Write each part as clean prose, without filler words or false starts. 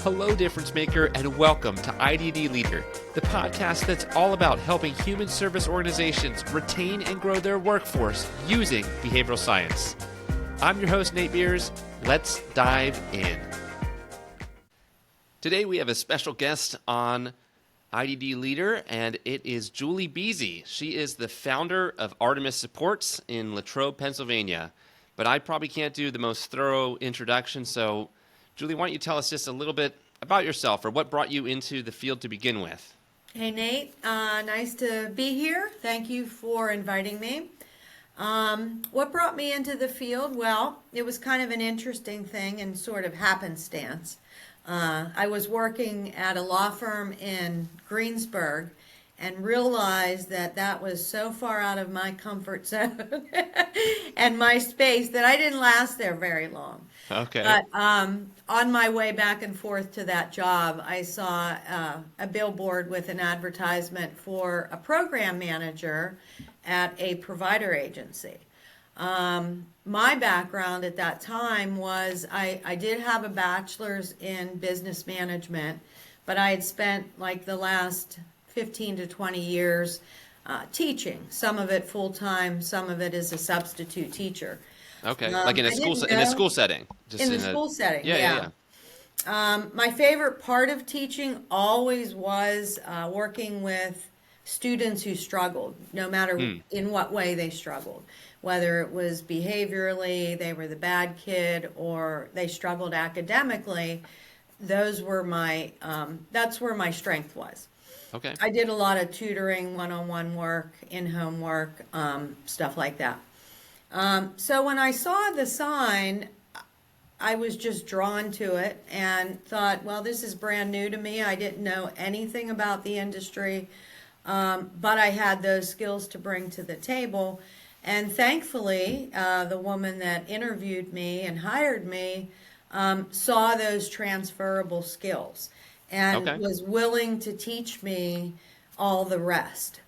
Hello, Difference Maker, and welcome to IDD Leader, the podcast that's all about helping human service organizations retain and grow their workforce using behavioral science. I'm your host, Nate Beers. Let's dive in. Today, we have a special guest on IDD Leader, and it is Julie Bisi. She is the founder of Artemis Supports in Latrobe, Pennsylvania. But I probably can't do the most thorough introduction, so Julie, why don't you tell us just a little bit about yourself or what brought you into the field to begin with? Hey, Nate. Nice to be here. Thank you for inviting me. What brought me into the field? Well, it was kind of an interesting thing and sort of happenstance. I was working at a law firm in Greensburg and realized that that was so far out of my comfort zone and my space that I didn't last there very long. Okay. But on my way back and forth to that job, I saw a billboard with an advertisement for a program manager at a provider agency. My background at that time was I did have a bachelor's in business management, but I had spent like the last 15 to 20 years teaching, some of it full-time, some of it as a substitute teacher. Okay, like in a school setting. Just in the school setting, yeah. My favorite part of teaching always was working with students who struggled, no matter in what way they struggled. Whether it was behaviorally, they were the bad kid, or they struggled academically, that's where my strength was. Okay. I did a lot of tutoring, one-on-one work, in-home work, stuff like that. So when I saw the sign, I was just drawn to it and thought, well, this is brand new to me. I didn't know anything about the industry, but I had those skills to bring to the table. And thankfully, the woman that interviewed me and hired me saw those transferable skills and was willing to teach me all the rest.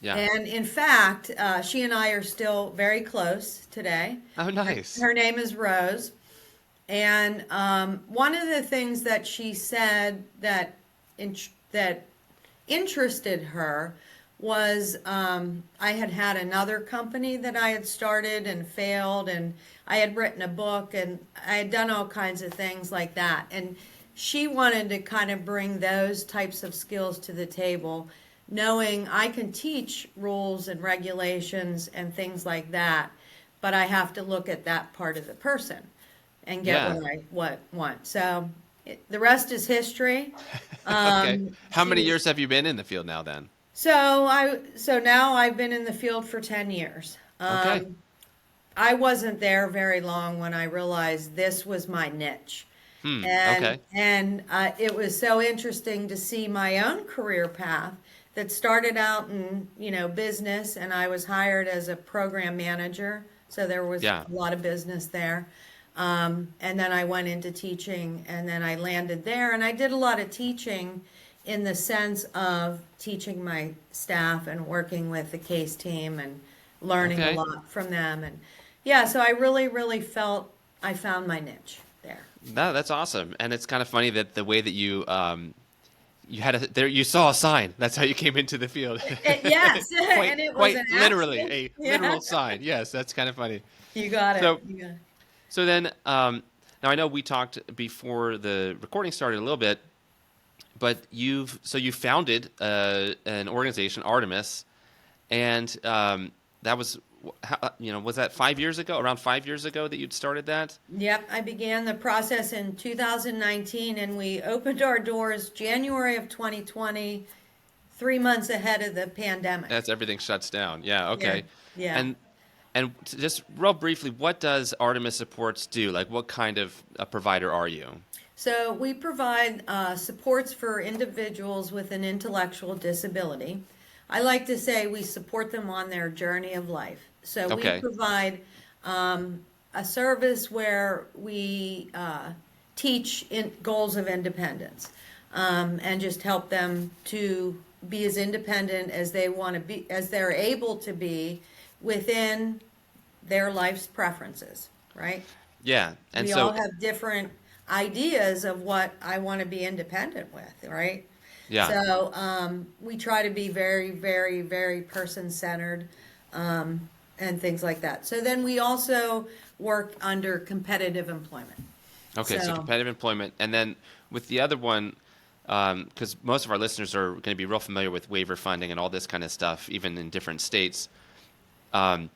Yeah. And in fact, she and I are still very close today. Oh, nice. Her name is Rose. And one of the things that she said that interested her was I had another company that I had started and failed, and I had written a book, and I had done all kinds of things like that. And she wanted to kind of bring those types of skills to the table, knowing I can teach rules and regulations and things like that, but I have to look at that part of the person and get what I want. So the rest is history. Okay. How many years have you been in the field now then? So now I've been in the field for 10 years. Okay. I wasn't there very long when I realized this was my niche. And it was so interesting to see my own career path that started out in, business, and I was hired as a program manager. So there was a lot of business there. And then I went into teaching, and then I landed there, and I did a lot of teaching in the sense of teaching my staff and working with the case team and learning a lot from them. And so I really, really felt I found my niche there. No, that's awesome. And it's kind of funny that the way that you you saw a sign. That's how you came into the field. Yes, and it was quite an literally accident. a literal sign. Yes, that's kind of funny. You got it. So then, now I know we talked before the recording started a little bit, but you founded an organization, Artemis, and that was. Was that 5 years ago, around 5 years ago that you'd started that? Yep, I began the process in 2019, and we opened our doors January of 2020, 3 months ahead of the pandemic. That's everything shuts down. Yeah, okay. Yeah. And just real briefly, what does Artemis Supports do? Like, what kind of a provider are you? So we provide supports for individuals with an intellectual disability. I like to say we support them on their journey of life. So we provide a service where we teach goals of independence and just help them to be as independent as they want to be, as they're able to be within their life's preferences, right? Yeah. And we all have different ideas of what I want to be independent with, right? Yeah. So we try to be very, very, very person-centered and things like that. So then we also work under competitive employment. Okay, so So competitive employment, and then with the other one, because most of our listeners are going to be real familiar with waiver funding and all this kind of stuff, even in different states. Um,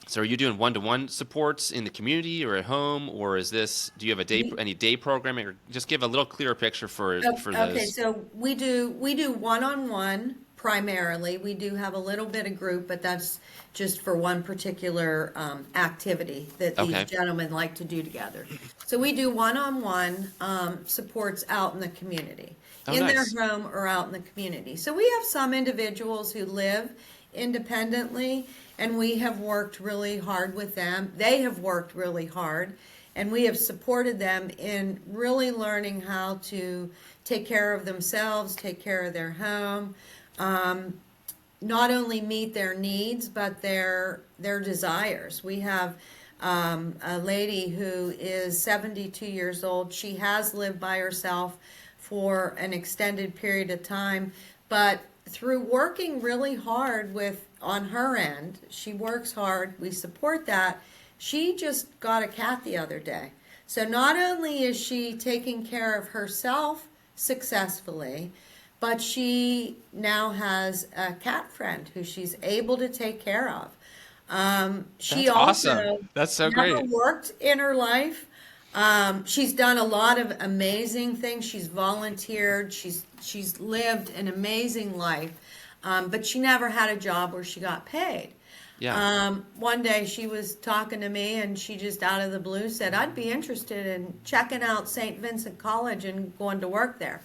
so, are you doing one-to-one supports in the community or at home, or is this? Do you have we, any day programming, or just give a little clearer picture for Okay, those? so we do one-on-one primarily. We do have a little bit of group, but that's just for one particular activity that these Okay. gentlemen like to do together. So we do one-on-one supports out in the community, Oh, in their nice. home or out in the community. So we have some individuals who live independently, and we have worked really hard with them. They have worked really hard, and we have supported them in really learning how to take care of themselves, take care of their home, not only meet their needs but their desires. We have a lady who is 72 years old. She has lived by herself for an extended period of time, but through working really hard with on her end, she works hard. We support that. She just got a cat the other day. So not only is she taking care of herself successfully, but she now has a cat friend who she's able to take care of. She That's awesome. also That's so never great. worked in her life. She's done a lot of amazing things. She's volunteered. She's lived an amazing life, but she never had a job where she got paid. Yeah. One day she was talking to me and she just out of the blue said, I'd be interested in checking out St. Vincent College and going to work there.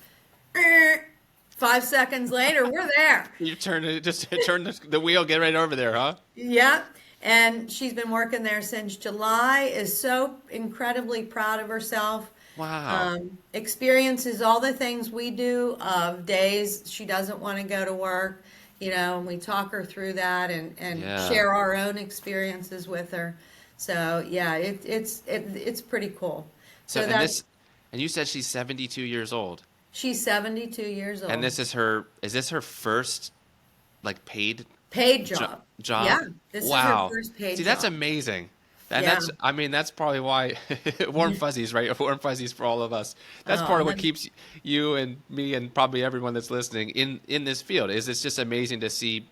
5 seconds later, we're there. You turn it, just turn the wheel, get right over there, huh? Yeah. And she's been working there since July, is so incredibly proud of herself. Wow. Experiences all the things we do of days she doesn't want to go to work, and we talk her through that and Yeah. share our own experiences with her. So yeah, it's pretty cool. So, So that and you said she's 72 years old. she's 72 years And old. is this her first like paid Paid jo job. job? Yeah, this is her Wow. first paid See, that's job. amazing. And Yeah. I mean, that's probably why warm fuzzies, right? Warm fuzzies for all of us. That's part Oh, of what keeps you and me and probably everyone that's listening in this field. Is it's just amazing to see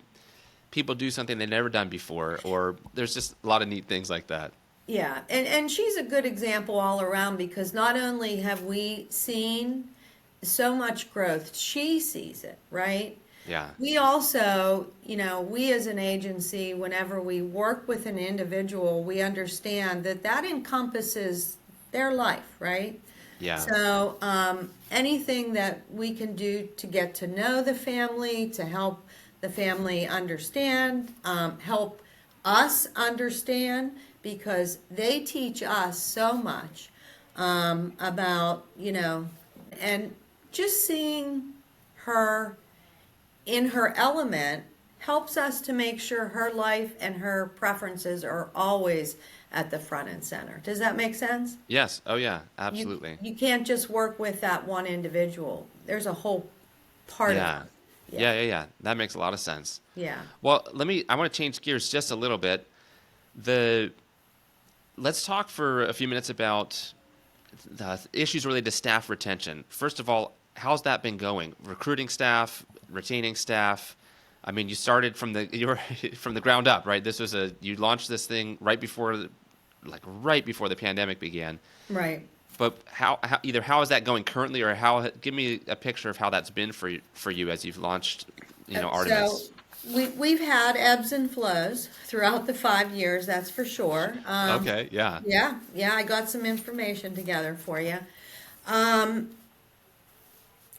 people do something they've never done before, or there's just a lot of neat things like that. yeah, and she's a good example all around because not only have we seen so much growth, she sees it, right? Yeah. We also, we as an agency, whenever we work with an individual, we understand that that encompasses their life, right? Yeah. So anything that we can do to get to know the family, to help the family understand, help us understand, because they teach us so much about, and just seeing her in her element helps us to make sure her life and her preferences are always at the front and center. Does that make sense? Yes. Oh, yeah. You Absolutely. you can't just work with that one individual. There's a whole part of Yeah. it. Yeah. Yeah. Yeah. Yeah. That makes a lot of sense. Yeah. Well, I want to change gears just a little bit. Let's talk for a few minutes about the issues related to staff retention. First of all, how's that been going? Recruiting staff, retaining staff. I mean, you started you were from the ground up, right? You launched this thing right before the pandemic began. Right. But either how is that going currently, or give me a picture of how that's been for you as you've launched, So Artemis. we've had ebbs and flows throughout the 5 years, that's for sure. Okay, yeah. Yeah, I got some information together for you.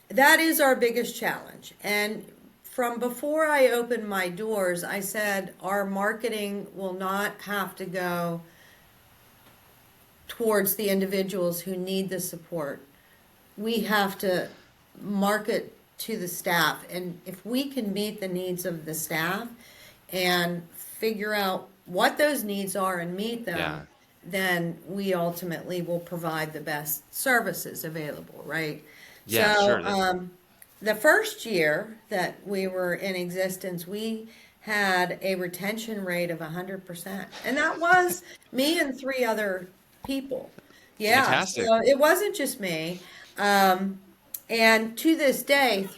That is our biggest challenge. And from before I opened my doors, I said our marketing will not have to go towards the individuals who need the support. We have to market to the staff. And if we can meet the needs of the staff and figure out what those needs are and meet them, Yeah. then we ultimately will provide the best services available, right? Yeah, So, sure. the first year that we were in existence, we had a retention rate of 100%. And that was me and three other people. Yeah, Fantastic. so it wasn't just me. Um, and to this day,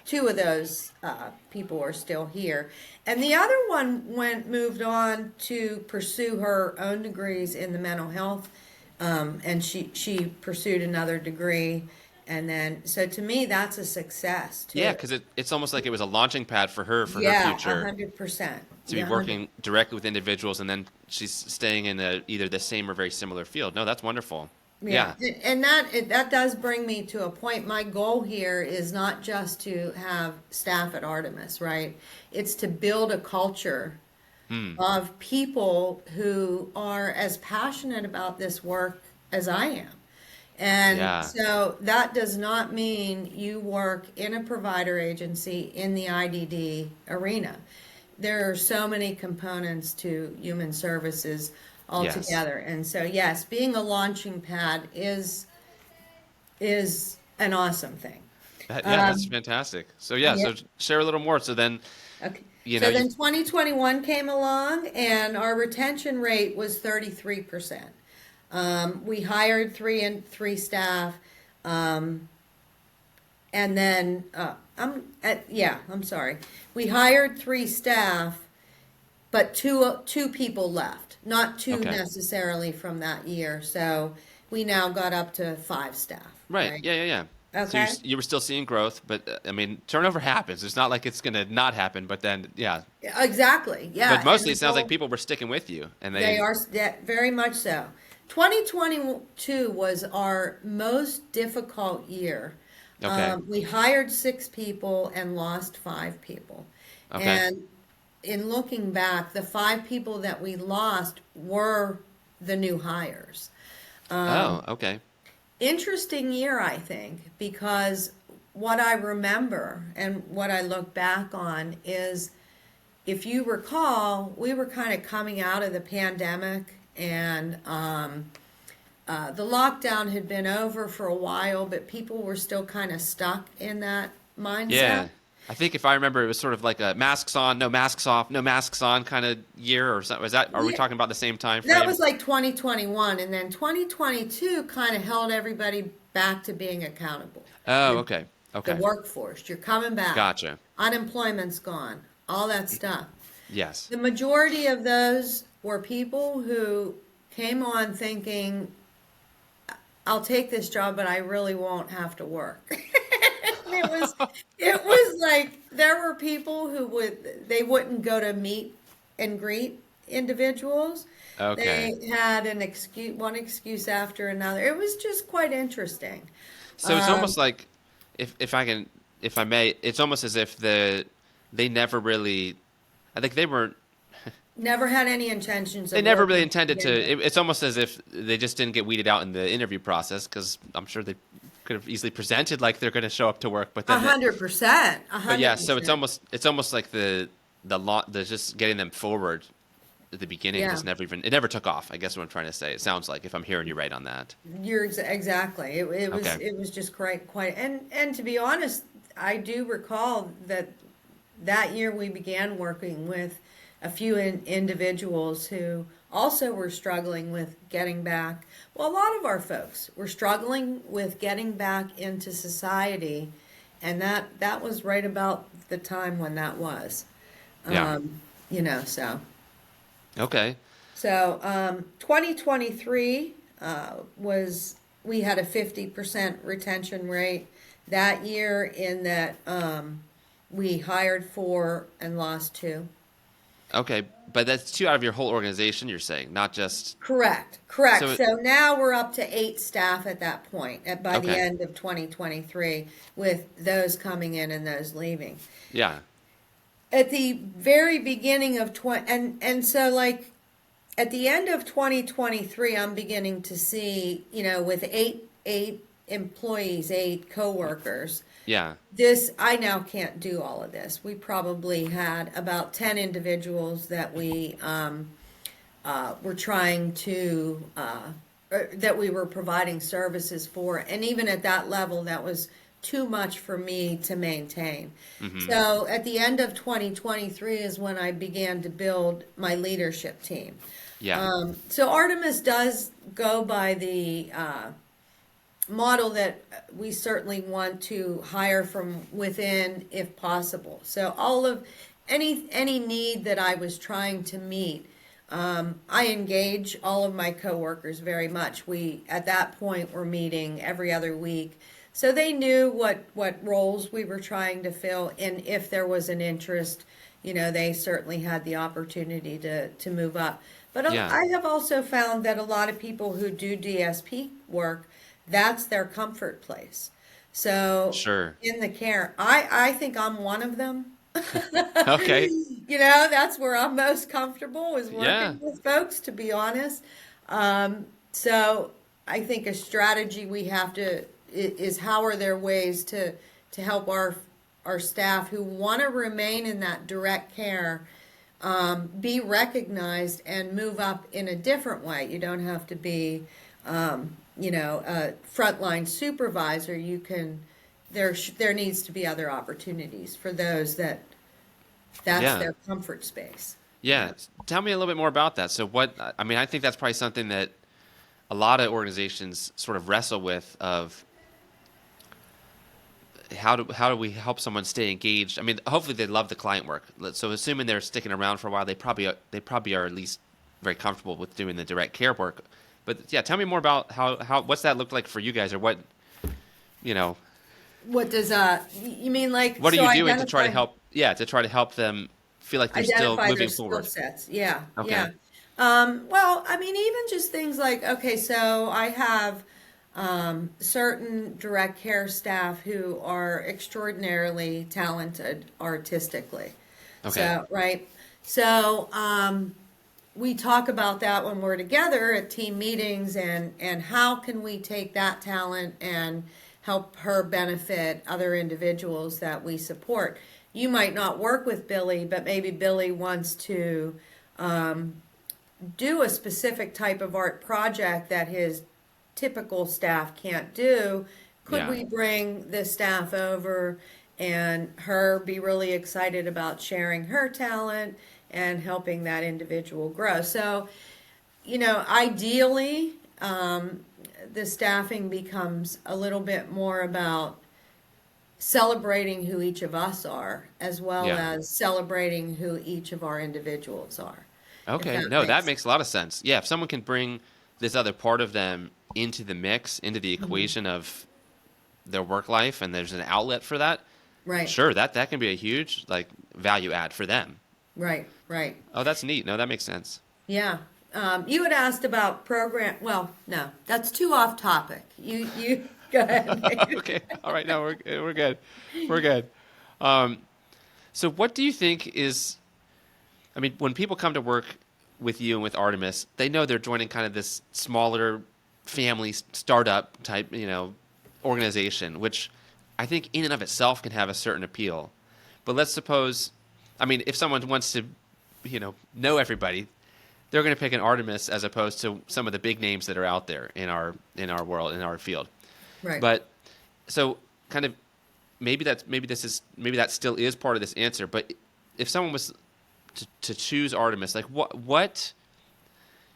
two of those people are still here, and the other one moved on to pursue her own degrees in the mental health, and she pursued another degree, and then so to me that's a success Yeah, too. because it's almost like it was a launching pad for her Yeah, future 100%. to be Yeah, 100. working directly with individuals, and then she's staying in either the same or very similar field. No, that's wonderful. Yeah, Yeah. and that does bring me to a point. My goal here is not just to have staff at Artemis, right? It's to build a culture Hmm. of people who are as passionate about this work as I am. And Yeah. so that does not mean you work in a provider agency in the IDD arena. There are so many components to human services Yes. altogether. And so yes, being a launching pad is an awesome thing. Yeah, that's Um, fantastic. So yeah, yeah. so share a little more. So then, Okay. you know, So you then 2021 came along and our retention rate was 33%. We hired three staff. Um, and then, I'm sorry. We hired three staff, but two people left, not two okay. necessarily from that year. So we now got up to five staff, Right. right? Yeah, yeah, yeah. So Okay. you were still seeing growth, but I mean, turnover happens. It's not like it's gonna not happen, but then yeah. Exactly. But Yeah. And mostly the it sounds like goal. people were sticking with you, and They they are yeah, very much so. 2022 was our most difficult year. okay. We hired six people and lost five people. Okay. And in looking back, the five people that we lost were the new hires. Oh, okay. Interesting year, I think, because what I remember and what I look back on is if you recall, we were kind of coming out of the pandemic and the lockdown had been over for a while, but people were still kind of stuck in that mindset. Yeah. I think if I remember, it was sort of like a masks on, no masks off, no masks on kind of year or something. Was that? Are we Yeah, talking about the same time that frame? was like 2021, and then 2022 kind of held everybody back to being accountable. Oh, The, okay. the Okay. workforce, you're coming back, Gotcha. unemployment's gone, all that stuff. Yes. The majority of those were people who came on thinking, I'll take this job, but I really won't have to work. And it was like there were people who they wouldn't go to meet and greet individuals. Okay. They had one excuse after another. It was just quite interesting. So it's Um, almost like, if I can, if I may, it's almost as if they never really, I think Never had any intentions they of never really working to intended to. begin with. It's almost as if they just didn't get weeded out in the interview process, because I'm sure they could have easily presented like they're going to show up to work, but A then that, 100%, a but yeah, hundred so percent. it's almost like the just getting them forward at the beginning Yeah. just it never took off. I guess what I'm trying to say. It sounds like, if I'm hearing you right on that. Exactly. It was Okay. it was just quite and to be honest, I do recall that year we began working with a few individuals who also were struggling with getting back. Well, a lot of our folks were struggling with getting back into society, and that was right about the time when that was. Yeah. Um, you know, so. Okay. 2023 was we had a 50% retention rate that year in that we hired four and lost two. Okay. But that's two out of your whole organization, you're saying, not just. Correct, correct. So, So now we're up to eight staff at that point by the okay. end of 2023 with those coming in and those leaving. Yeah. At the very beginning of 20 and so like at the end of 2023 I'm beginning to see, with eight employees, eight coworkers, Yeah. this I now can't do all of this. We probably had about 10 individuals that we were trying to, that we were providing services for. And even at that level, that was too much for me to maintain. Mm-hmm. So at the end of 2023 is when I began to build my leadership team. Yeah. So Artemis does go by the model that we certainly want to hire from within if possible. So all of any need that I was trying to meet, I engage all of my coworkers very much. We at that point were meeting every other week. So they knew what roles we were trying to fill, and if there was an interest, they certainly had the opportunity to move up. But Yeah. I have also found that a lot of people who do DSP work, that's their comfort place. So Sure. in the care, I think I'm one of them. Okay. That's where I'm most comfortable is Yeah. working with folks, to be honest. So I think a strategy we have to is how are there ways to help our staff who want to remain in that direct care be recognized and move up in a different way. You don't have to be, a frontline supervisor. You can. There needs to be other opportunities for those that's Yeah. their comfort space. Yeah. Tell me a little bit more about that. So I think that's probably something that a lot of organizations sort of wrestle with of how do we help someone stay engaged? I mean, hopefully they love the client work. So assuming they're sticking around for a while, they probably are at least very comfortable with doing the direct care work. But yeah, tell me more about how what's that look like for you guys, or what What does you mean, like, what are so you doing to try to identify help? Yeah, to try to help them feel like they're still identify their moving skill forward. sets? Yeah, Okay. yeah. Well, I mean, even just things like, okay, so I have certain direct care staff who are extraordinarily talented artistically. Okay. So, right. So, we talk about that when we're together at team meetings, and how can we take that talent and help her benefit other individuals that we support. You might not work with Billy, but maybe Billy wants to do a specific type of art project that his typical staff can't do. Could Yeah. we bring the staff over and her be really excited about sharing her talent and helping that individual grow? So, ideally, the staffing becomes a little bit more about celebrating who each of us are, as well Yeah. as celebrating who each of our individuals are. If Okay. that No, that makes makes a lot of sense. Yeah, if someone can bring this other part of them into the mix, into the equation of their work life, and there's an outlet for that, right, sure, that can be a huge value add for them. right, right. Oh, that's neat. No, that makes sense. Yeah. You had asked about program. Well, no, that's too off topic. You go ahead. Okay. All right. No, we're good. We're good. Um, so what do you think is, I mean, when people come to work with you and with Artemis, they know they're joining kind of this smaller family startup type, organization, which I think in and of itself can have a certain appeal. But let's suppose, I mean, if someone wants to, know everybody, they're going to pick an Artemis as opposed to some of the big names that are out there in our world, in our field. Right. But so kind of maybe that still is part of this answer. But if someone was to choose Artemis, like what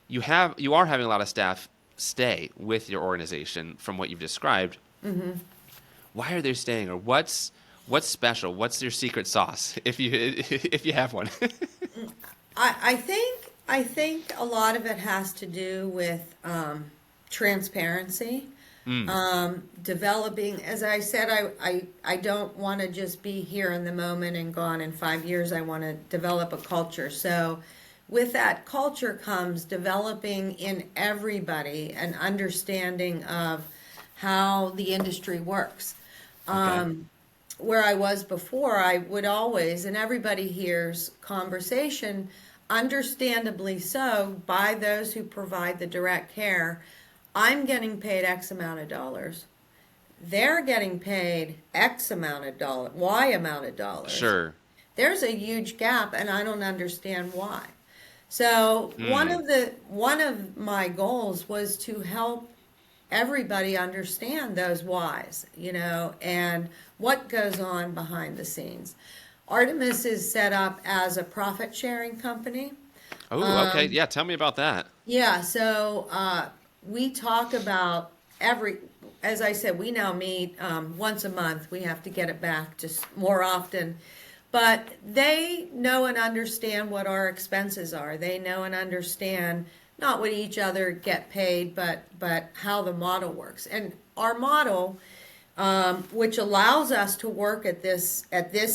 you are having a lot of staff stay with your organization from what you've described. Mm-hmm. Why are they staying, or what's special? What's your secret sauce, if you have one? I think a lot of it has to do with transparency. Developing, as I said, I don't want to just be here in the moment and gone in 5 years. I want to develop a culture. So with that culture comes developing in everybody an understanding of how the industry works. Okay. Where I was before, I would always, and everybody hears conversation, understandably so, by those who provide the direct care. I'm getting paid X amount of dollars. They're getting paid X amount of dollars, Y amount of dollars. Sure. There's a huge gap, and I don't understand why. So Hmm. one of my goals was to help everybody understand those whys, and what goes on behind the scenes. Artemis is set up as a profit sharing company. Oh, okay. Yeah, tell me about that. Yeah, so we talk about as I said, we now meet once a month. We have to get it back just more often. But they know and understand what our expenses are. They know and understand not what each other get paid, but how the model works. And our model, which allows us to work at this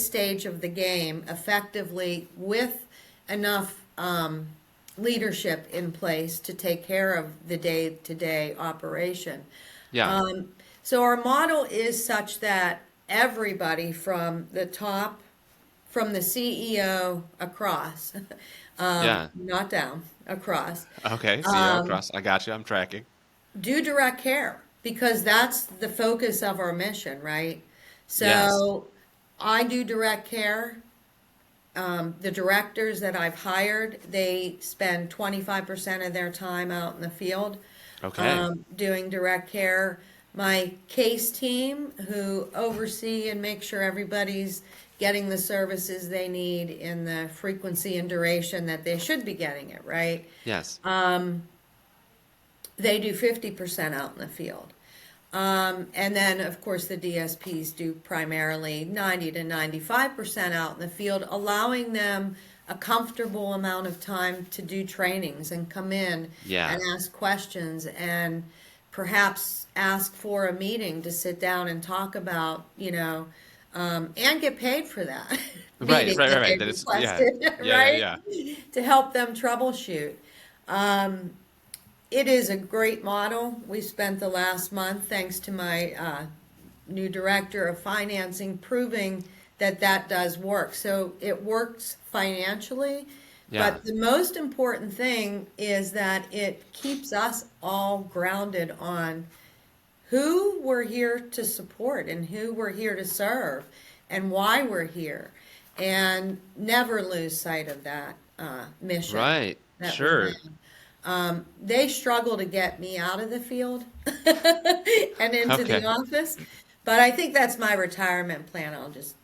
stage of the game effectively with enough leadership in place to take care of the day-to-day operation. Yeah. So our model is such that everybody from the top, from the CEO across, Yeah. not down, across, Okay. CEO cross. I got you. I'm tracking. do direct care because that's the focus of our mission, right? Yes. So I do direct care. The directors that I've hired, they spend 25% of their time out in the field Okay. doing direct care. My case team, who oversee and make sure everybody's getting the services they need in the frequency and duration that they should be getting it, right? Yes. They do 50% out in the field. And then, of course, the DSPs do primarily 90 to 95% out in the field, allowing them a comfortable amount of time to do trainings and come in Yeah. and ask questions and perhaps ask for a meeting to sit down and talk about, and get paid for that Right. meeting Right. Right. that they Right. That is. Yeah. requested, Yeah. Yeah. right? Yeah. To help them troubleshoot. It is a great model. We spent the last month, thanks to my new director of financing, proving that that does work. So it works financially, Yeah. but the most important thing is that it keeps us all grounded on who we're here to support and who we're here to serve and why we're here, and never lose sight of that mission Right. that we Sure. have. They struggle to get me out of the field and into the Okay. office, but I think that's my retirement plan. I'll just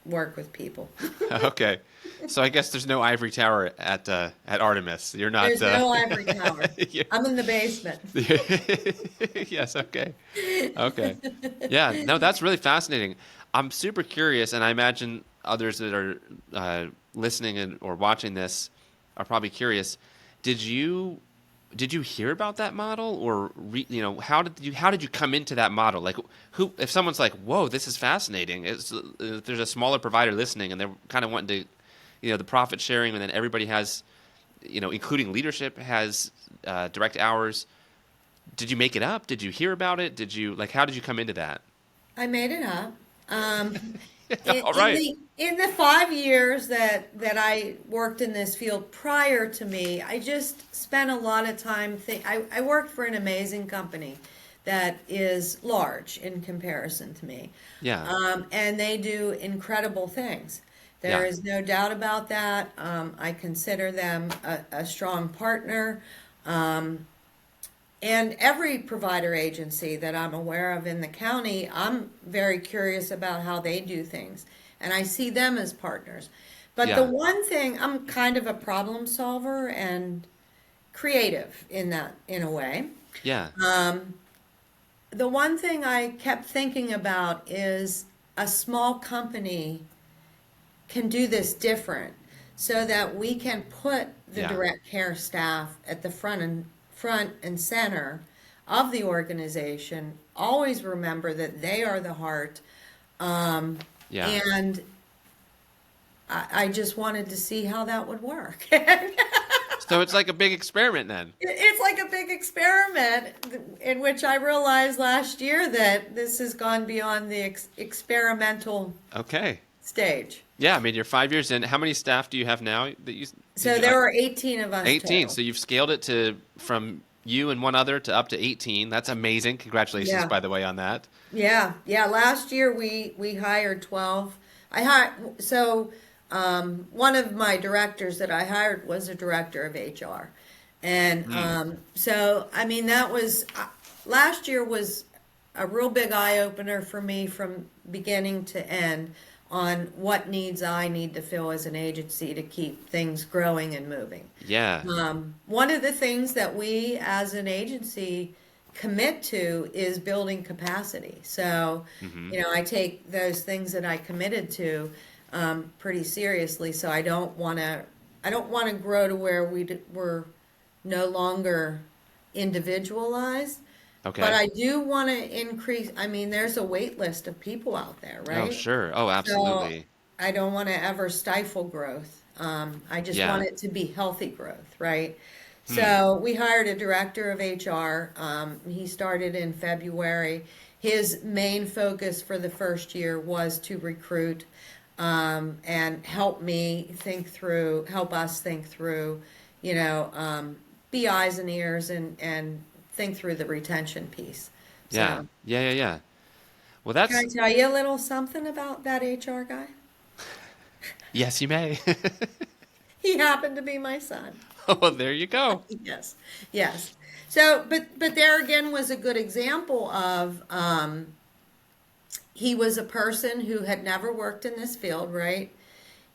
work with people. Okay. So I guess there's no ivory tower at Artemis. You're not. There's no ivory tower. Yeah. I'm in the basement. Yes. Okay. Okay. Yeah. No, that's really fascinating. I'm super curious, and I imagine others that are listening or watching this are probably curious. Did you did you hear about that model, or how did you come into that model? Like, who if someone's like, "Whoa, this is fascinating," if there's a smaller provider listening and they're kind of wanting to, the profit sharing, and then everybody has, including leadership has direct hours. Did you make it up? Did you hear about it? Did you like? How did you come into that? I made it up. All right. In the 5 years that I worked in this field prior to me, I just spent a lot of time I worked for an amazing company that is large in comparison to me. Yeah. And they do incredible things. There Yeah. is no doubt about that. I consider them a strong partner. And every provider agency that I'm aware of in the county, I'm very curious about how they do things. And I see them as partners. But the Yeah. one thing, I'm kind of a problem solver and creative in a way. Yeah. The one thing I kept thinking about is a small company can do this different so that we can put the Yeah. direct care staff at the front and center of the organization. Always remember that they are the heart. Yeah. And I just wanted to see how that would work. So it's like a big experiment then. It's like a big experiment in which I realized last year that this has gone beyond the experimental Okay. stage. Yeah, I mean, you're 5 years in. How many staff do you have now? That you did So you there are 18 of us 18. total. So you've scaled it to from you and one other to up to 18. That's amazing. Congratulations, Yeah. by the way, on that. Yeah, yeah. Last year we hired 12. I hired so one of my directors that I hired was a director of HR. And Mm. so, I mean, that was last year was a real big eye opener for me from beginning to end on what needs I need to fill as an agency to keep things growing and moving. Yeah. One of the things that we as an agency commit to is building capacity. So, Hmm. I take those things that I committed to pretty seriously. So I don't want to grow to where we're no longer individualized. But Okay. I do want to increase. I mean, there's a wait list of people out there, Oh, right? sure. Oh, So absolutely. I don't want to ever stifle growth. I just want Yeah. it to be healthy growth, right? Hmm. So we hired a director of HR. He started in February. His main focus for the first year was to recruit and help us think through, be eyes and ears and think through the retention piece. Yeah. So, Yeah. Yeah. Yeah. Well, can I that's tell you a little something about that HR guy? yes, you may. He happened to be my son. Oh, there you go. Yes, yes. So, but there again was a good example of he was a person who had never worked in this field, right?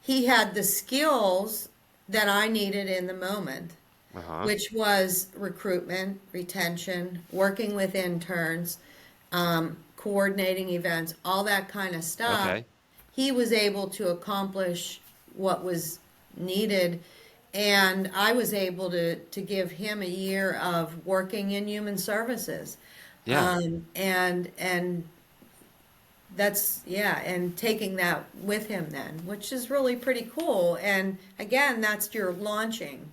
He had the skills that I needed in the moment, Uh-huh. which was recruitment, retention, working with interns, coordinating events, all that kind of stuff. Okay. He was able to accomplish what was needed. And I was able to give him a year of working in human services. Yeah. And that's, yeah, and taking that with him then, which is really pretty cool. And again, that's your launching,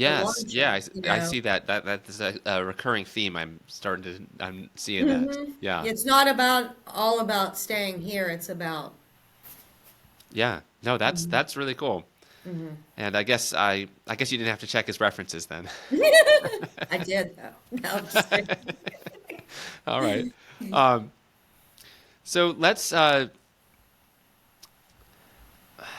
the Yes. Yeah. launching, I see that. That is a recurring theme. I'm seeing that. hmm Yeah. It's not about all about staying here. It's about, Yeah. No, mhm, that's really cool. mhm. And I guess you didn't have to check his references then. I did though. No, I'm just kidding. All right. Um, so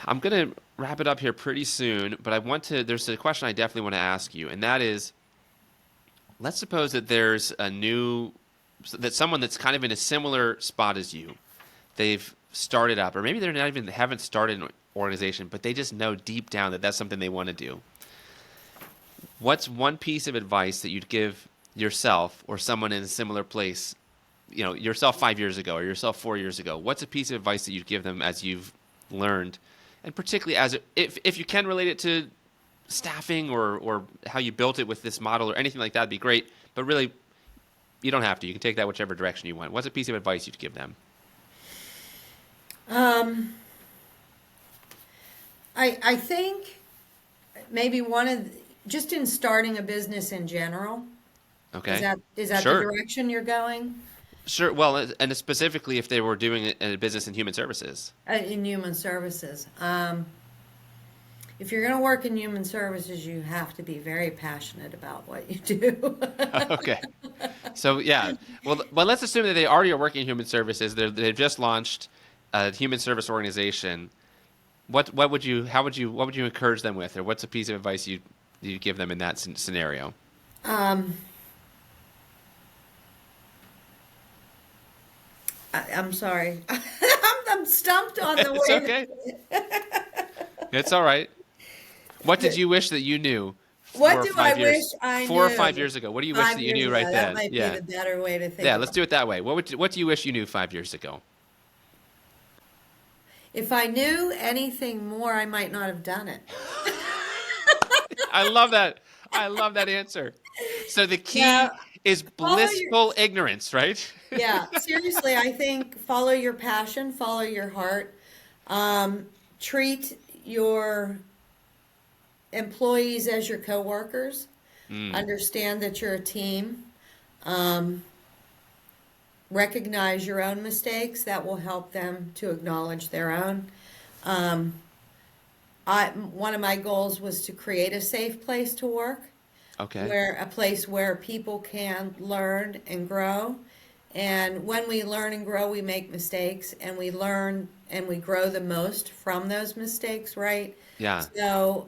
I'm gonna wrap it up here pretty soon, but there's a question I definitely want to ask you, and that is, let's suppose that that someone that's kind of in a similar spot as you, they've started up, or maybe they're not even, haven't started an organization, but they just know deep down that that's something they want to do. What's one piece of advice that you'd give yourself or someone in a similar place, yourself 5 years ago or yourself 4 years ago? What's a piece of advice that you'd give them as you've learned, and particularly if you can relate it to staffing or how you built it with this model or anything like that, would be great. But really, you don't have to. You can take that whichever direction you want. What's a piece of advice you'd give them? Um, I think maybe just in starting a business in general, Okay. is that the Sure. direction you're going? Sure. Well, and specifically if they were doing it in a business in human services. In human services. If you're going to work in human services, you have to be very passionate about what you do. Okay. So yeah, well, let's assume that they already are working in human services. They've just launched a human service organization. What would you what would you encourage them with, or what's a piece of advice you give them in that scenario? um, I'm sorry. I'm stumped on the It's way. okay. It's all right. What did you wish that you knew What four or do I five wish years, I 4 or 5 knew years ago? What do you wish that 5 you years knew ago? right That then? might be Yeah, the better way to think yeah. about Let's it. do it that way. What do you wish you knew 5 years ago? If I knew anything more, I might not have done it. I love that. I love that answer. So the Yeah, key is follow your blissful ignorance, right? yeah, seriously, I think follow your passion, follow your heart. Treat your employees as your coworkers. Mm, Understand that you're a team. Um, Recognize your own mistakes. That will help them to acknowledge their own. Um, one of my goals was to create a safe place to work, okay. where a place where people can learn and grow. And when we learn and grow, we make mistakes, and we learn and we grow the most from those mistakes, right? Yeah. So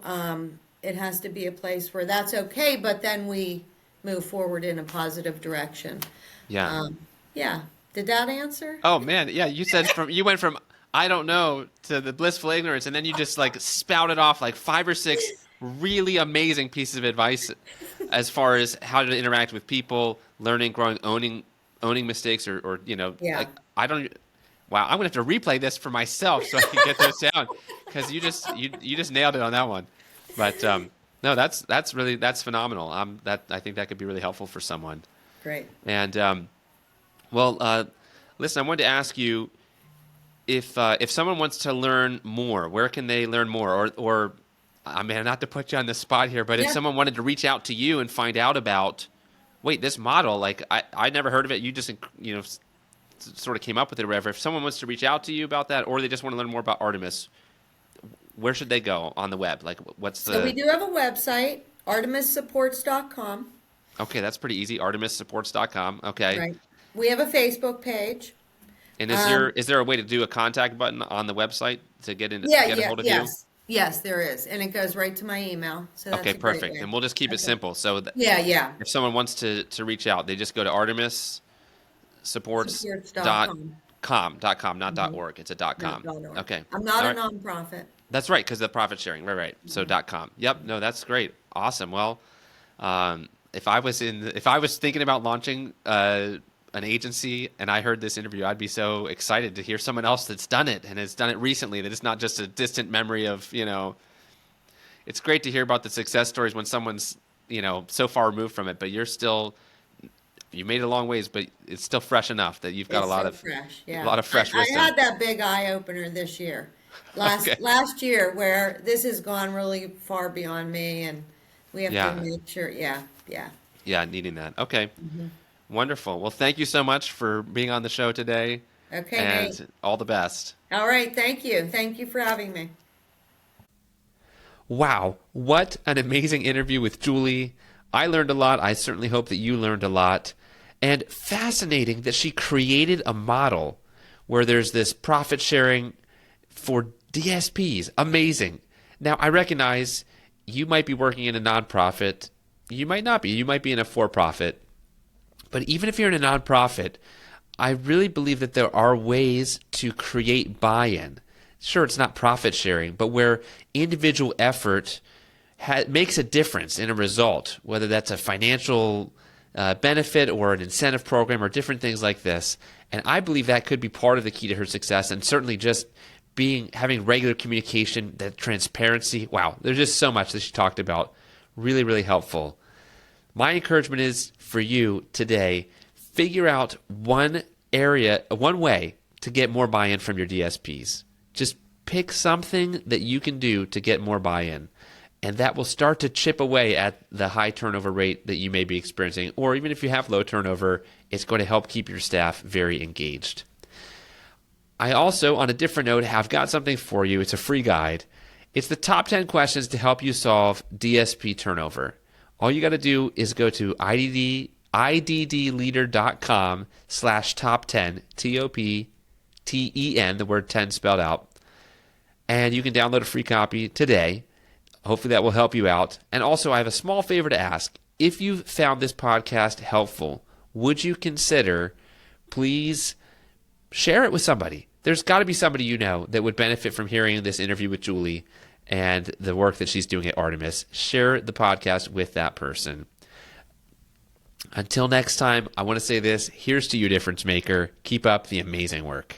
it has to be a place where that's okay, but then we move forward in a positive direction. Yeah. Yeah. Did that answer? Oh man, yeah. You went from I don't know to the blissful ignorance, and then you just like spouted off like 5 or 6 really amazing pieces of advice as far as how to interact with people, learning, growing, owning mistakes, or Yeah. like I don't. Wow, I'm gonna have to replay this for myself so I can get those down because you just nailed it on that one. But no, that's phenomenal. I think that could be really helpful for someone. Great. And listen, I wanted to ask you if someone wants to learn more, where can they learn more? Or I mean, not to put you on the spot here, but if Yeah. someone wanted to reach out to you and find out about, wait, this model, like I never heard of it. You just sort of came up with it or whatever. If someone wants to reach out to you about that, or they just want to learn more about Artemis, where should they go on the web? Like, what's So we the? do have a website, artemissupports.com. Okay, that's pretty easy. ArtemisSupports.com. Okay. Right. We have a Facebook page. And Um, is there a way to do a contact button on the website to get yeah, get a yeah, hold of you? yes. Yes, there is. And it goes right to my email. So that's Okay, a great perfect. way. And we'll just keep it Okay. simple. So Yeah, yeah. if someone wants to reach out, they just go to Supports.com. artemissupports.com, not .org. It's a Not .com. .org. Okay. I'm not All a right. nonprofit. That's right, because the profit sharing. Right. So .com. Yep. No, that's great. Awesome. Well, if I was thinking about launching an agency and I heard this interview, I'd be so excited to hear someone else that's done it and has done it recently. That it's not just a distant memory of. It's great to hear about the success stories when someone's so far removed from it, but you made it a long ways, but it's still fresh enough that you've got It's a lot so of fresh. Yeah. a lot of fresh I wisdom. had that big eye opener this year. Okay. Last year where this has gone really far beyond me and we have Yeah. to make sure. Yeah. Yeah. Yeah, needing that. Okay. Wonderful. Well, thank you so much for being on the show today, Okay, and Nate. all the best. All right. Thank you. Thank you for having me. Wow, what an amazing interview with Julie. I learned a lot. I certainly hope that you learned a lot. And fascinating that she created a model where there's this profit sharing for DSPs. Amazing. Now, I recognize you might be working in a nonprofit. You might not be. You might be in a for-profit. But even if you're in a nonprofit, I really believe that there are ways to create buy-in. Sure, it's not profit sharing, but where individual effort makes a difference in a result, whether that's a financial benefit or an incentive program or different things like this. And I believe that could be part of the key to her success, and certainly just having regular communication, that transparency. Wow, there's just so much that she talked about. Really, really helpful. My encouragement is for you today, figure out one way to get more buy-in from your DSPs. Just pick something that you can do to get more buy-in, and that will start to chip away at the high turnover rate that you may be experiencing. Or even if you have low turnover, it's going to help keep your staff very engaged. I also, on a different note, have got something for you. It's a free guide. It's the top 10 questions to help you solve DSP turnover. All you got to do is go to iddleader.com/top10, TOPTEN, the word 10 spelled out. And you can download a free copy today. Hopefully that will help you out. And also, I have a small favor to ask. If you found this podcast helpful, would you consider, please, share it with somebody? There's got to be somebody you know that would benefit from hearing this interview with Julie and the work that she's doing at Artemis. Share the podcast with that person. Until next time, I want to say this. Here's to you, difference maker. Keep up the amazing work.